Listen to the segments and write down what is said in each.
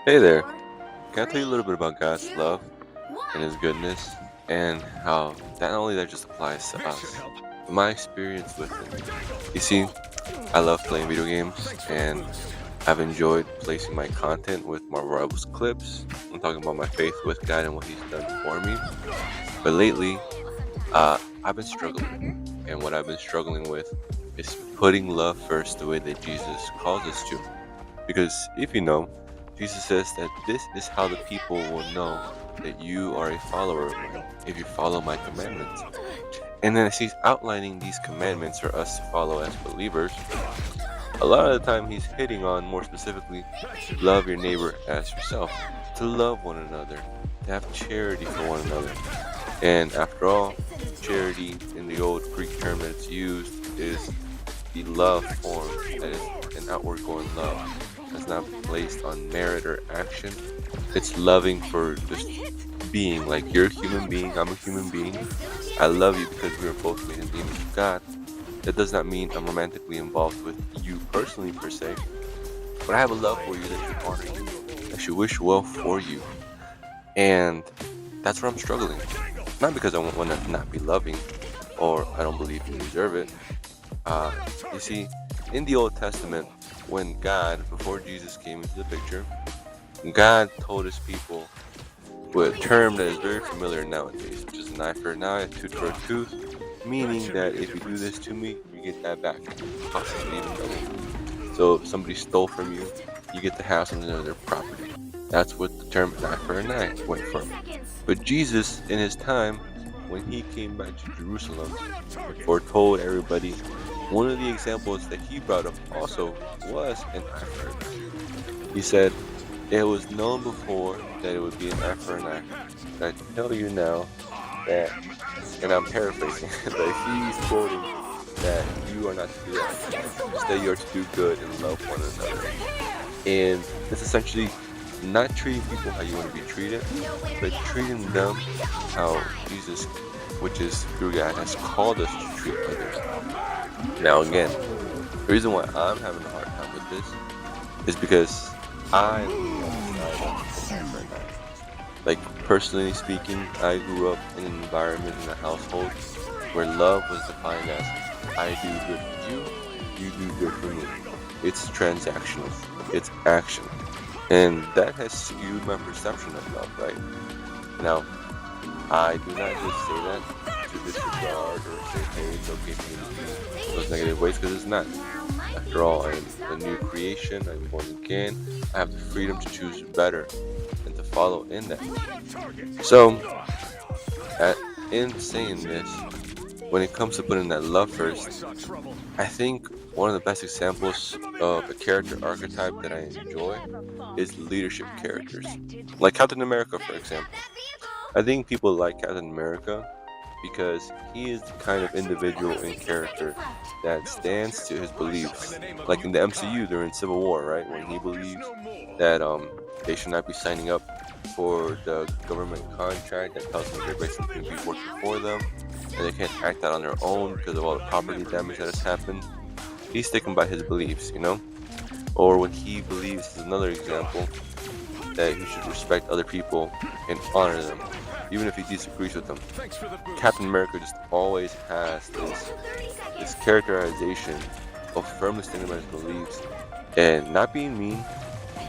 Hey there, can I tell you a little bit about God's love and His goodness and how that not only that just applies to us, but my experience with Him. You see, I love playing video games and I've enjoyed placing my content with Marvel Rivals clips. I'm talking about my faith with God and what He's done for me. But lately, I've been struggling, and what I've been struggling with is putting love first the way that Jesus calls us to. Because if you know, Jesus says that this is how the people will know that you are a follower of mine, if you follow my commandments. And then as He's outlining these commandments for us to follow as believers, a lot of the time He's hitting on more specifically, love your neighbor as yourself, to love one another, to have charity for one another. And after all, charity in the old Greek term that it's used is the love form, that is an outward going love. That's not placed on merit or action. It's loving for just being. Like, you're a human being, I'm a human being. I love you because we are both made in the image of God. That does not mean I'm romantically involved with you personally per se, but I have a love for you that should honor you, that should wish well for you. And that's where I'm struggling. Not because I want to not be loving or I don't believe you deserve it. You see, in the Old Testament, when God, before Jesus came into the picture, God told His people with a term that is very familiar nowadays, which is an eye for an eye, a tooth for a tooth, meaning that if you do this to me, you get that back, possibly even double. So if somebody stole from you, you get to have something of their property. That's what the term an eye for an eye went from. But Jesus, in His time, when He came back to Jerusalem, foretold everybody, one of the examples that He brought up also was an eye for an eye. He said, it was known before that it would be an eye for an eye. And I tell you now that, and I'm paraphrasing, that He's quoting that you are not to do that. Instead, you are to do good and love one another. And it's essentially not treating people how you want to be treated, but treating them how Jesus, which is through God, has called us to treat others. Now again, the reason why I'm having a hard time with this is because I like, personally speaking, I grew up in an environment, in a household where love was defined as I do good for you, you do good for me. It's transactional, it's action. And that has skewed my perception of love, right? Now, I do not just say that to disregard or say, hey, it's okay for me to do those negative ways, because it's not. After all, I am a new creation, I'm born again, I have the freedom to choose better and to follow in that. So, in saying this, when it comes to putting that love first, I think one of the best examples of a character archetype that I enjoy is leadership characters. Like Captain America, for example. I think people like Captain America because he is the kind of individual and character that stands to his beliefs. Like in the MCU during Civil War, right? When he believes that they should not be signing up for the government contract that tells them they're basically going to be working for them and they can't act out on their own because of all the property damage that has happened. He's sticking by his beliefs, you know? Or when he believes, is another example, that he should respect other people and honor them, even if he disagrees with them. Captain America just always has this characterization of firmly standing by his beliefs and not being mean,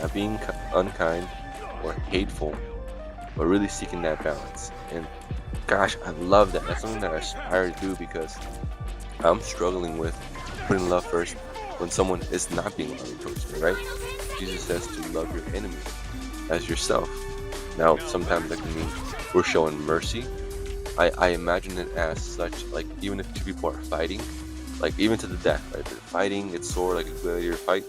not being unkind or hateful, but really seeking that balance. And gosh, I love that. That's something that I aspire to do because I'm struggling with putting love first when someone is not being loving towards me, right? Jesus says to love your enemy as yourself. Now, sometimes that can mean we're showing mercy. I imagine it as such, like even if two people are fighting, like even to the death, right? They're fighting, it's sore like a gladiator fight.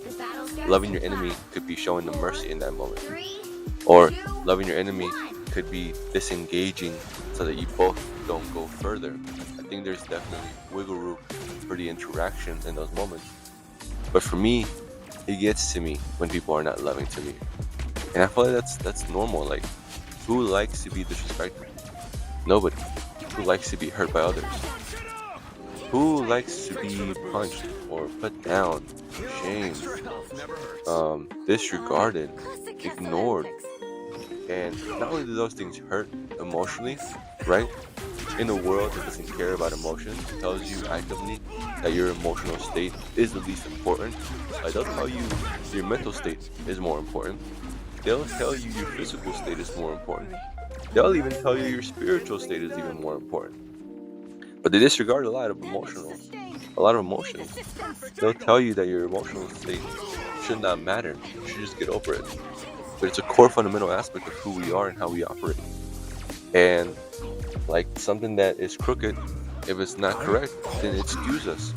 Loving your enemy could be showing them mercy in that moment. Or loving your enemy could be disengaging so that you both don't go further. I think there's definitely wiggle room for the interactions in those moments. But for me, it gets to me when people are not loving to me. And I feel like that's normal. Like, who likes to be disrespected? Nobody. Who likes to be hurt by others? Who likes to be punched or put down, shamed, disregarded, ignored? And not only do those things hurt emotionally, right? In a world that doesn't care about emotions, tells you actively that your emotional state is the least important. Like they'll tell you your mental state is more important. They'll tell you your physical state is more important. They'll even tell you your spiritual state is even more important. But they disregard a lot of emotions. They'll tell you that your emotional state should not matter. You should just get over it. But it's a core fundamental aspect of who we are and how we operate. And like something that is crooked, if it's not correct, then excuse us.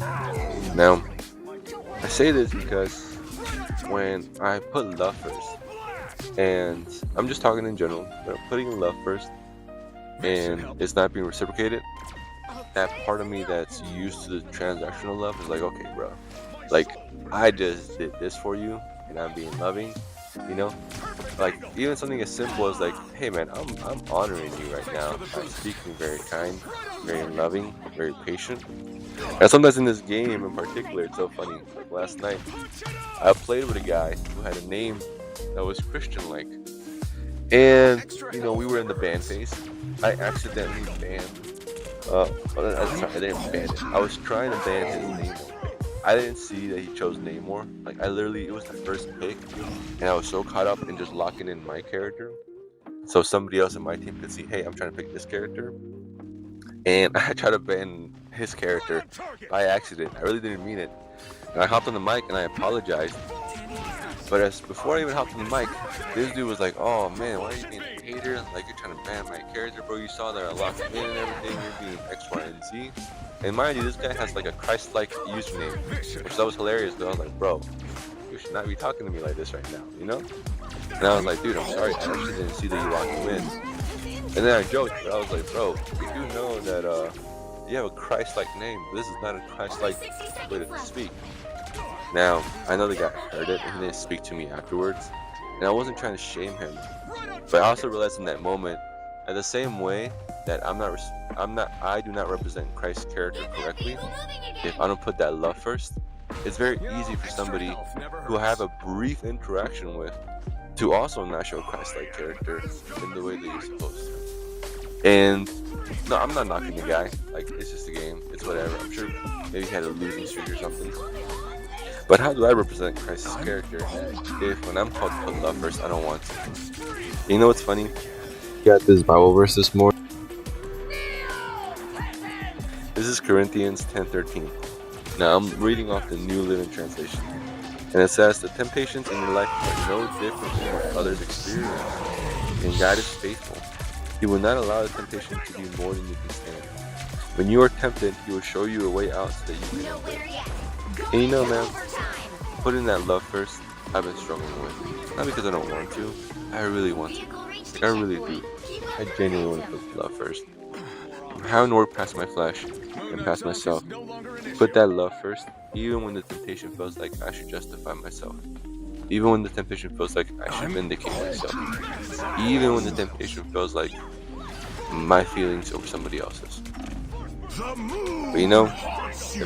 Now, I say this because when I put love first, and I'm just talking in general, but I'm putting love first, and it's not being reciprocated, that part of me that's used to the transactional love is like, okay, bro, like I just did this for you, and I'm being loving, you know. Like even something as simple as like, hey man, I'm honoring you right now. I'm speaking very kind, very loving, very patient. And sometimes in this game in particular, it's so funny. Like last night, I played with a guy who had a name that was Christian-like, and we were in the ban phase. I accidentally banned. Sorry, I didn't ban it. I was trying to ban his name. I didn't see that he chose Namor. Like it was the first pick, and I was so caught up in just locking in my character, so somebody else in my team could see, hey, I'm trying to pick this character, and I tried to ban his character by accident. I really didn't mean it, and I hopped on the mic and I apologized. But before I even hopped on the mic, this dude was like, "Oh man, why are you being a hater? Like you're trying to ban my character, bro. You saw that I locked him in and everything. You're being X, Y, and Z." And mind you, this guy has like a Christ-like username, which that was hilarious. Because I was like, "Bro, you should not be talking to me like this right now, you know?" And I was like, "Dude, I'm sorry. I actually didn't see that you locked him in." And then I joked, but I was like, "Bro, you do know that you have a Christ-like name. This is not a Christ-like way to speak." Now, I know the guy heard it and he didn't speak to me afterwards, and I wasn't trying to shame him, but I also realized in that moment, at the same way that I do not represent Christ's character correctly, if I don't put that love first, it's very easy for somebody who I have a brief interaction with to also not show Christ-like character in the way that you're supposed to. And no, I'm not knocking the guy, like it's just a game, it's whatever. I'm sure maybe he had a losing streak or something. But how do I represent Christ's character if when I'm called to put love first, I don't want to? You know what's funny? Got this Bible verse this morning. This is Corinthians 10:13. Now I'm reading off the New Living Translation. And it says, "The temptations in your life are no different from what others experience. And God is faithful. He will not allow the temptation to be more than you can stand. When you are tempted, He will show you a way out so that you can endure." And man, putting that love first, I've been struggling with. Not because I don't want to, I really want to. Like, I really do. I genuinely want to put love first. I'm having to work past my flesh and past myself. Put that love first, even when the temptation feels like I should justify myself. Even when the temptation feels like I should vindicate myself. Even when the temptation feels like my feelings over somebody else's.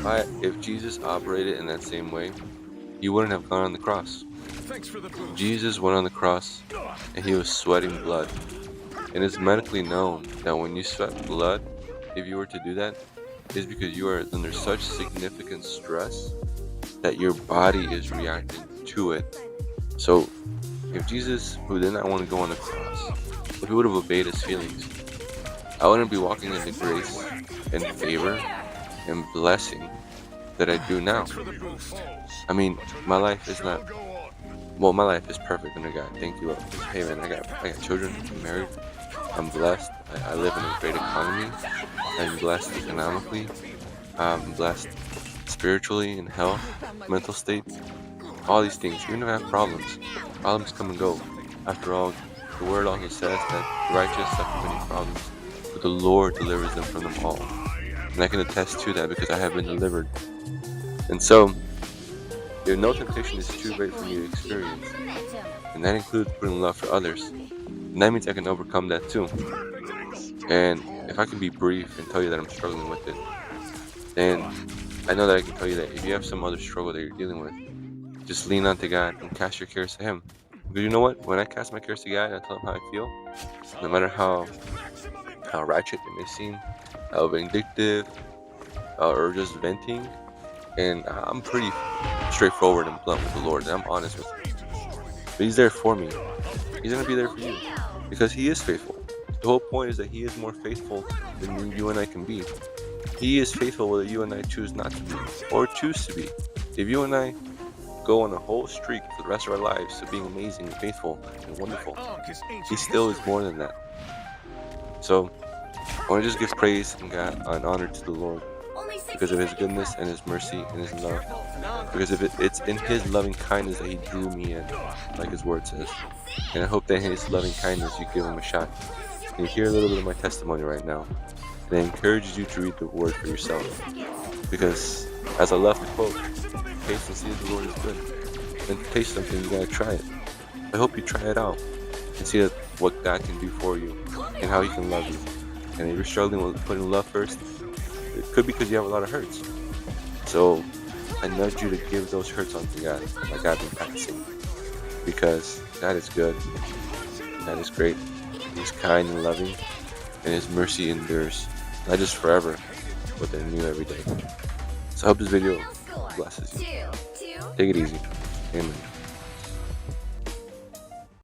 But if Jesus operated in that same way, He wouldn't have gone on the cross. Jesus went on the cross and He was sweating blood. And it's medically known that when you sweat blood, if you were to do that, it's because you are under such significant stress that your body is reacting to it. So if Jesus, who did not want to go on the cross, if He would have obeyed His feelings, I wouldn't be walking in the grace and favor and blessing that I do now. I mean, my life is perfect under God. Thank you. Hey man, I got children, I'm married, I'm blessed, I live in a great economy, I'm blessed economically, I'm blessed spiritually, in health, mental state, all these things. Even if I have problems come and go. After all, the word also says that the righteous suffer many problems, but the Lord delivers them from them all. And I can attest to that because I have been delivered. And so, if no temptation is too great for me to experience, and that includes putting love for others, and that means I can overcome that too. And if I can be brief and tell you that I'm struggling with it, And I know that I can tell you that if you have some other struggle that you're dealing with, just lean onto God and cast your cares to Him. Because you know what? When I cast my cares to God and I tell Him how I feel, no matter how ratchet it may seem, how vindictive, or just venting, and I'm pretty straightforward and blunt with the Lord, and I'm honest with Him. But He's there for me. He's gonna be there for you because He is faithful. The whole point is that He is more faithful than you and I can be. He is faithful whether you and I choose not to be or choose to be. If you and I go on a whole streak for the rest of our lives to being amazing and faithful and wonderful, He still is more than that. So I want to just give praise and God and honor to the Lord because of His goodness and His mercy and His love. Because it's in His loving kindness that He drew me in, like His word says. And I hope that in His loving kindness you give Him a shot. And you hear a little bit of my testimony right now. And I encourage you to read the word for yourself. Because as I love to quote, taste and see that the Lord is good. And to taste something, you gotta try it. I hope you try it out and see what God can do for you and how He can love you. And if you're struggling with putting love first, it could be because you have a lot of hurts. So I nudge you to give those hurts onto God, like I've been practicing. Because God is good, God is great, He's kind and loving, and His mercy endures, not just forever, but they're new every day. So I hope this video blesses you. Take it easy. Amen.